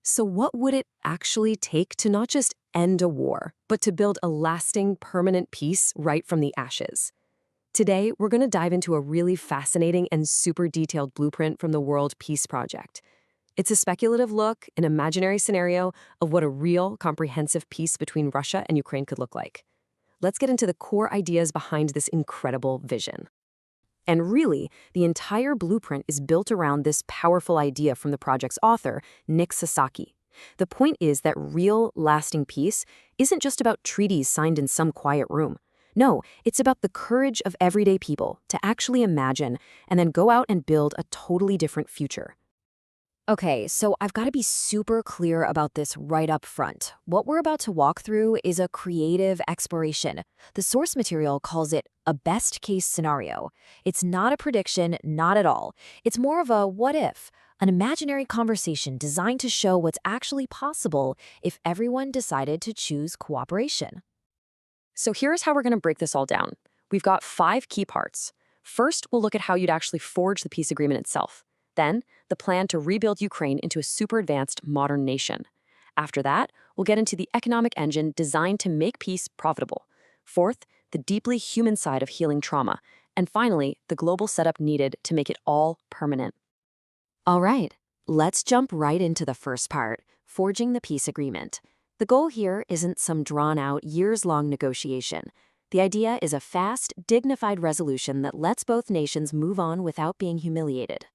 So what would it actually take to not just end a war, but to build a lasting, permanent peace right from the ashes? Today, we're going to dive into a really fascinating and super detailed blueprint from the World Peace Project. It's a speculative look, an imaginary scenario of what a real, comprehensive peace between Russia and Ukraine could look like. Let's get into the core ideas behind this incredible vision. And really, the entire blueprint is built around this powerful idea from the project's author, Nick Sasaki. The point is that real, lasting peace isn't just about treaties signed in some quiet room. No, it's about the courage of everyday people to actually imagine and then go out and build a totally different future. Okay, so I've got to be super clear about this right up front. What we're about to walk through is a creative exploration. The source material calls it a best-case scenario. It's not a prediction, not at all. It's more of a what if, an imaginary conversation designed to show what's actually possible if everyone decided to choose cooperation. So here's how we're going to break this all down. We've got 5 key parts. First, we'll look at how you'd actually forge the peace agreement itself. Then, the plan to rebuild Ukraine into a super advanced modern nation. After that, we'll get into the economic engine designed to make peace profitable. Fourth, the deeply human side of healing trauma. And finally, the global setup needed to make it all permanent. All right, let's jump right into the first part, forging the peace agreement. The goal here isn't some drawn-out, years-long negotiation. The idea is a fast, dignified resolution that lets both nations move on without being humiliated.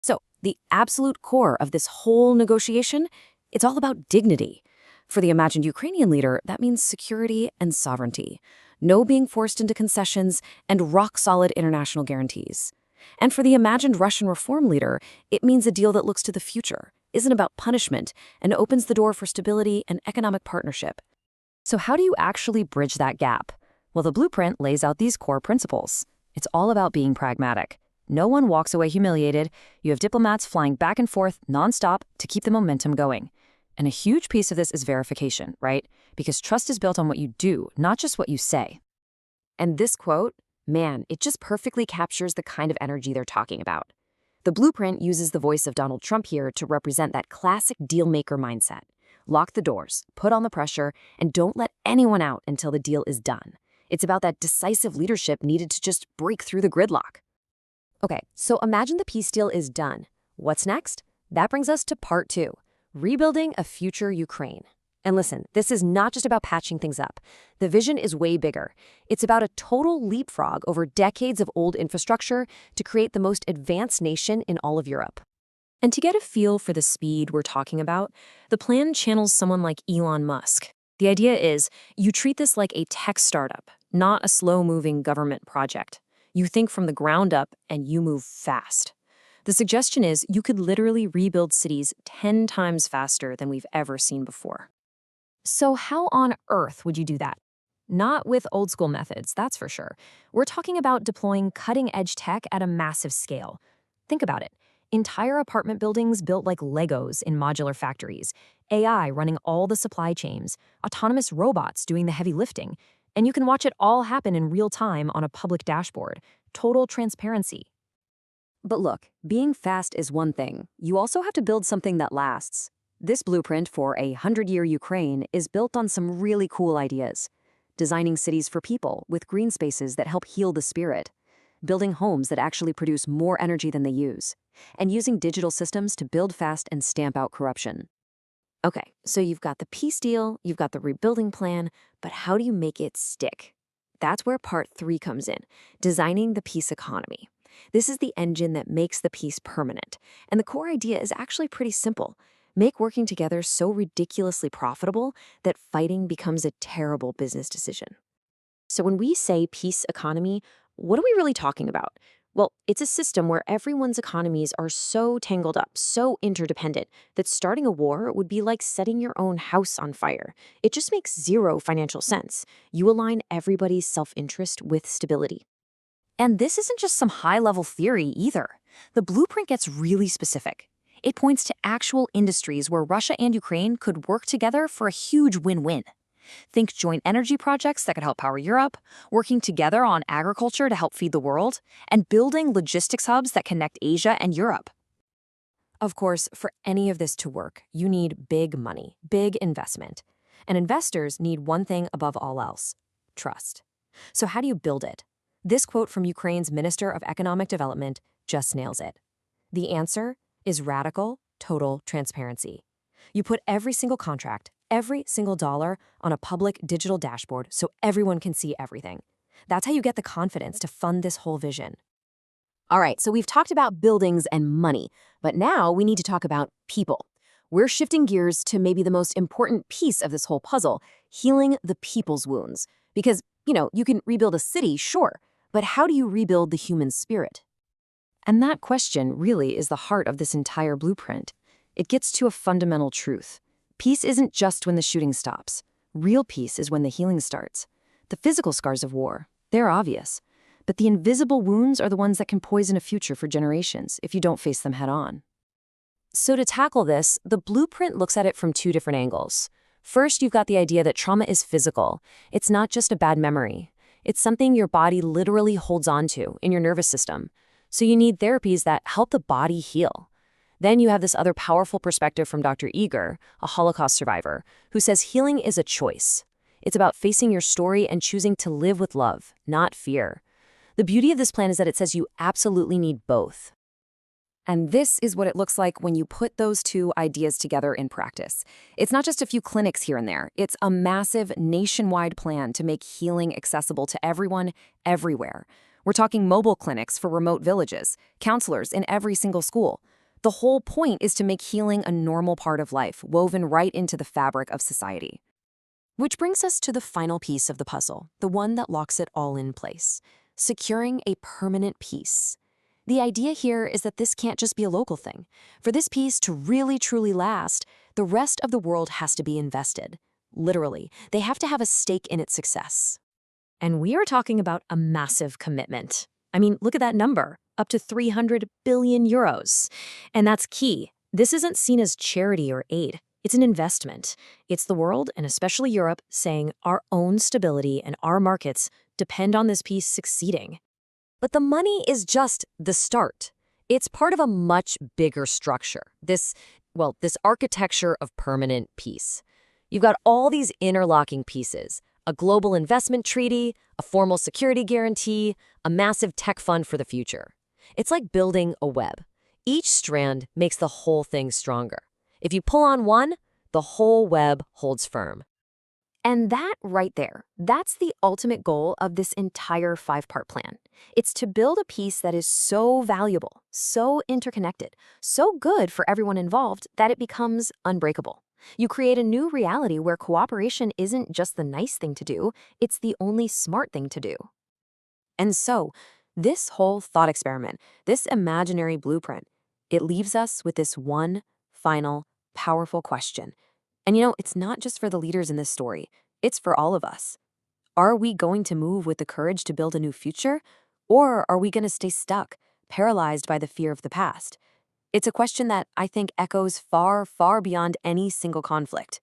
So, the absolute core of this whole negotiation, it's all about dignity. For the imagined Ukrainian leader, that means security and sovereignty. No being forced into concessions and rock-solid international guarantees. And for the imagined Russian reform leader, it means a deal that looks to the future, isn't about punishment, and opens the door for stability and economic partnership. So how do you actually bridge that gap? Well, the blueprint lays out these core principles. It's all about being pragmatic. No one walks away humiliated. You have diplomats flying back and forth nonstop to keep the momentum going. And a huge piece of this is verification, right? Because trust is built on what you do, not just what you say. And this quote, man, it just perfectly captures the kind of energy they're talking about. The blueprint uses the voice of Donald Trump here to represent that classic deal-maker mindset. Lock the doors, put on the pressure, and don't let anyone out until the deal is done. It's about that decisive leadership needed to just break through the gridlock. Okay, so imagine the peace deal is done. What's next? That brings us to part 2, rebuilding a future Ukraine. And listen, this is not just about patching things up. The vision is way bigger. It's about a total leapfrog over decades of old infrastructure to create the most advanced nation in all of Europe. And to get a feel for the speed we're talking about, the plan channels someone like Elon Musk. The idea is you treat this like a tech startup, not a slow-moving government project. You think from the ground up and you move fast. The suggestion is you could literally rebuild cities 10 times faster than we've ever seen before. So how on earth would you do that? Not with old school methods, that's for sure. We're talking about deploying cutting-edge tech at a massive scale. Think about it. Entire apartment buildings built like Legos in modular factories, AI running all the supply chains, autonomous robots doing the heavy lifting, and you can watch it all happen in real time on a public dashboard. Total transparency. But look, being fast is one thing. You also have to build something that lasts. This blueprint for a 100-year Ukraine is built on some really cool ideas. Designing cities for people with green spaces that help heal the spirit. Building homes that actually produce more energy than they use. And using digital systems to build fast and stamp out corruption. Okay, so you've got the peace deal, you've got the rebuilding plan, but how do you make it stick? That's where part 3 comes in, designing the peace economy. This is the engine that makes the peace permanent, and the core idea is actually pretty simple. Make working together so ridiculously profitable that fighting becomes a terrible business decision. So when we say peace economy, what are we really talking about? Well, it's a system where everyone's economies are so tangled up, so interdependent, that starting a war would be like setting your own house on fire. It just makes zero financial sense. You align everybody's self-interest with stability. And this isn't just some high-level theory either. The blueprint gets really specific. It points to actual industries where Russia and Ukraine could work together for a huge win-win. Think joint energy projects that could help power Europe, working together on agriculture to help feed the world, and building logistics hubs that connect Asia and Europe. Of course, for any of this to work, you need big money, big investment. And investors need one thing above all else: trust. So, how do you build it? This quote from Ukraine's Minister of Economic Development just nails it. The answer is radical, total transparency. You put every single contract, every single dollar on a public digital dashboard so everyone can see everything. That's how you get the confidence to fund this whole vision. All right, so we've talked about buildings and money, but now we need to talk about people. We're shifting gears to maybe the most important piece of this whole puzzle: healing the people's wounds. Because, you can rebuild a city, sure, but how do you rebuild the human spirit? And that question really is the heart of this entire blueprint. It gets to a fundamental truth. Peace isn't just when the shooting stops. Real peace is when the healing starts. The physical scars of war, they're obvious. But the invisible wounds are the ones that can poison a future for generations if you don't face them head on. So to tackle this, the blueprint looks at it from two different angles. First, you've got the idea that trauma is physical. It's not just a bad memory. It's something your body literally holds on to in your nervous system. So you need therapies that help the body heal. Then you have this other powerful perspective from Dr. Eager, a Holocaust survivor, who says healing is a choice. It's about facing your story and choosing to live with love, not fear. The beauty of this plan is that it says you absolutely need both. And this is what it looks like when you put those two ideas together in practice. It's not just a few clinics here and there. It's a massive nationwide plan to make healing accessible to everyone, everywhere. We're talking mobile clinics for remote villages, counselors in every single school. The whole point is to make healing a normal part of life, woven right into the fabric of society. Which brings us to the final piece of the puzzle, the one that locks it all in place: securing a permanent peace. The idea here is that this can't just be a local thing. For this peace to really truly last, the rest of the world has to be invested. Literally, they have to have a stake in its success. And we are talking about a massive commitment. I mean, look at that number, up to 300 billion euros. And that's key. This isn't seen as charity or aid. It's an investment. It's the world, and especially Europe, saying our own stability and our markets depend on this peace succeeding. But the money is just the start. It's part of a much bigger structure, this architecture of permanent peace. You've got all these interlocking pieces: a global investment treaty, a formal security guarantee, a massive tech fund for the future. It's like building a web. Each strand makes the whole thing stronger. If you pull on one, the whole web holds firm. And that right there, that's the ultimate goal of this entire 5-part plan. It's to build a piece that is so valuable, so interconnected, so good for everyone involved that it becomes unbreakable. You create a new reality where cooperation isn't just the nice thing to do, it's the only smart thing to do. And so, this whole thought experiment, this imaginary blueprint, it leaves us with this one final, powerful question. And it's not just for the leaders in this story, it's for all of us. Are we going to move with the courage to build a new future? Or are we going to stay stuck, paralyzed by the fear of the past? It's a question that I think echoes far, far beyond any single conflict.